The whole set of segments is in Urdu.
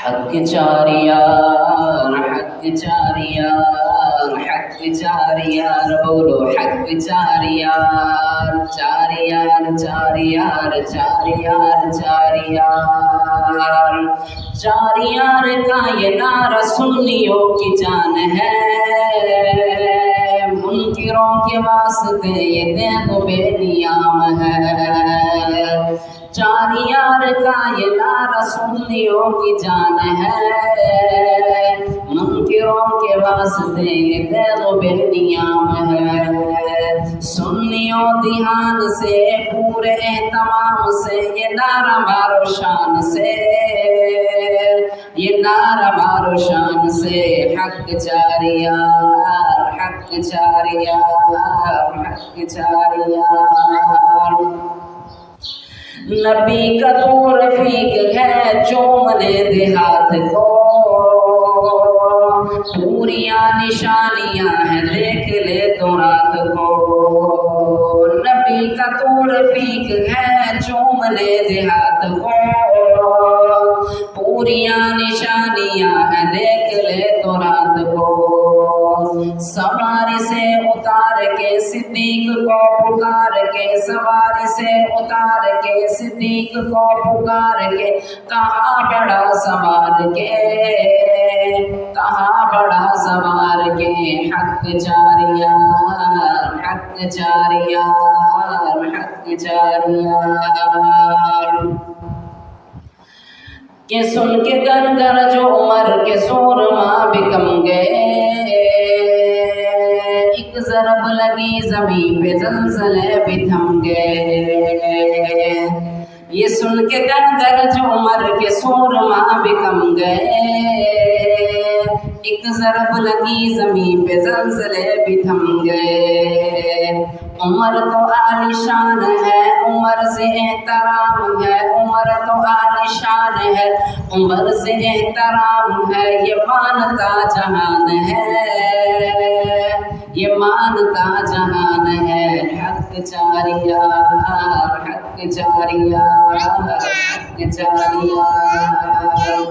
حق چاریار، حق چاریار، حق چاریار، بولو حق چاریار، چاریار چاریار چاریار چاریار، چاریار کا یہ نعرہ سنیوں کی جان ہے، منکروں کے واسطے یہ دین بے نیام ہے، چاریار کا یہ نعرہ سنیوں کی جان ہے، منکروں کے واسطے یہ دین بے نیام ہے، سنیوں دھیان سے پورے اہتمام سے یہ نعرہ مارو شان سے، یہ نعرہ مارو شان سے، حق چاریار، حق چاریار، حق چاریار، نبی کا تو رفیق ہے چومنے دے ہاتھ کو، پوریاں نشانیاں ہیں دیکھ لے تو رات کو، نبی کا تو رفیق ہے چومنے دے ہاتھ کو، پوریاں نشانیاں ہیں دیکھ لے تو رات کو، سواری سے اتار کے صدیق کو پکار کے، سواری سے اتار کے صدیق کو پکار کے، کہاں بڑا سوار کے، کہاں بڑا سوار کے، حق چاریار، حق چاریار، حق چاریار، کہ سن کے گر گر جو عمر کے سورما بکم گئے، ایک ضرب لگی زمین پہ زلزلے بھی تھم گئے، یہ سن کے گر گر جو عمر کے سورما بکم گئے، ایک ضرب لگی زمین پہ زلزلے بھی تھم گئے، عمر تو عالی شان ہے، عمر سے احترام ہے، عمر تو عالی شان ہے، عمر سے احترام ہے، یہ مانتا جہان ہے، یہ مانتا جہان ہے، حق چاریار، حق چاریار، حق چاریار،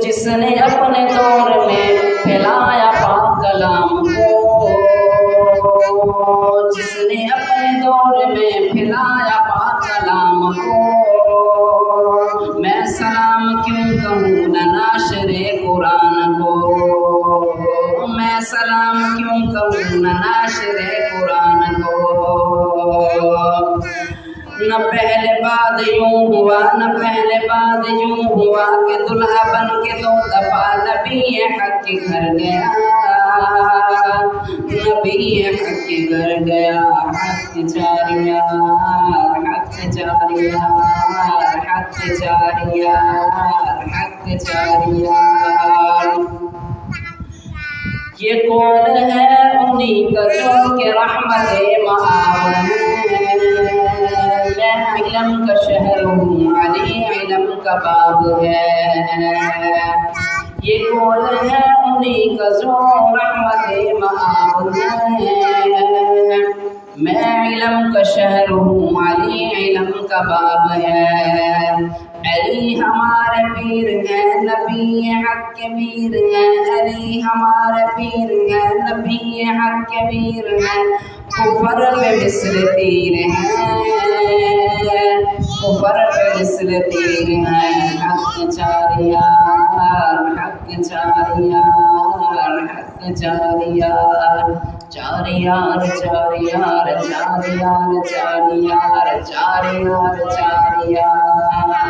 جس نے اپنے دور میں پھیلایا پاک کلام کو، جس نے اپنے دور میں پھیلایا پاک کلام کو، میں سلام کیوں کہوں نہ ناشر قرآن کو، میں سلام کیوں کہوں نہ ناشر قرآن کو، نہ پہلے بعد یوں ہوا، نہ پہلے بعد یوں ہوا کہ دلہا بن کے دو دفعہ نبی حق کے گھر گیا، نبی حق کے گھر گیا، حق چاریار، حق چاریار، حق چاریار، حق چاریار، یہ کون ہے انہی کا جو کہ رحمت مآب ہے، میں علم کا شہر ہوں علی علم کا باب ہے، یہ کون ہے انہی کا جو رحمت مآب ہے، میں علم کا شہر ہوں علی علم کا باب ہے، علی ہمارے پیر ہیں نبی حق کے میر ہیں، علی ہمارے پیر ہیں نبی حق کے میر ہیں، کفر پہ مثل تیر ہیں، کفر پہ مثل تیر ہیں، حق چاریار، حق چاریار، حق چاریار، چاریار چاریار چاریار چاریار چاریار چاریار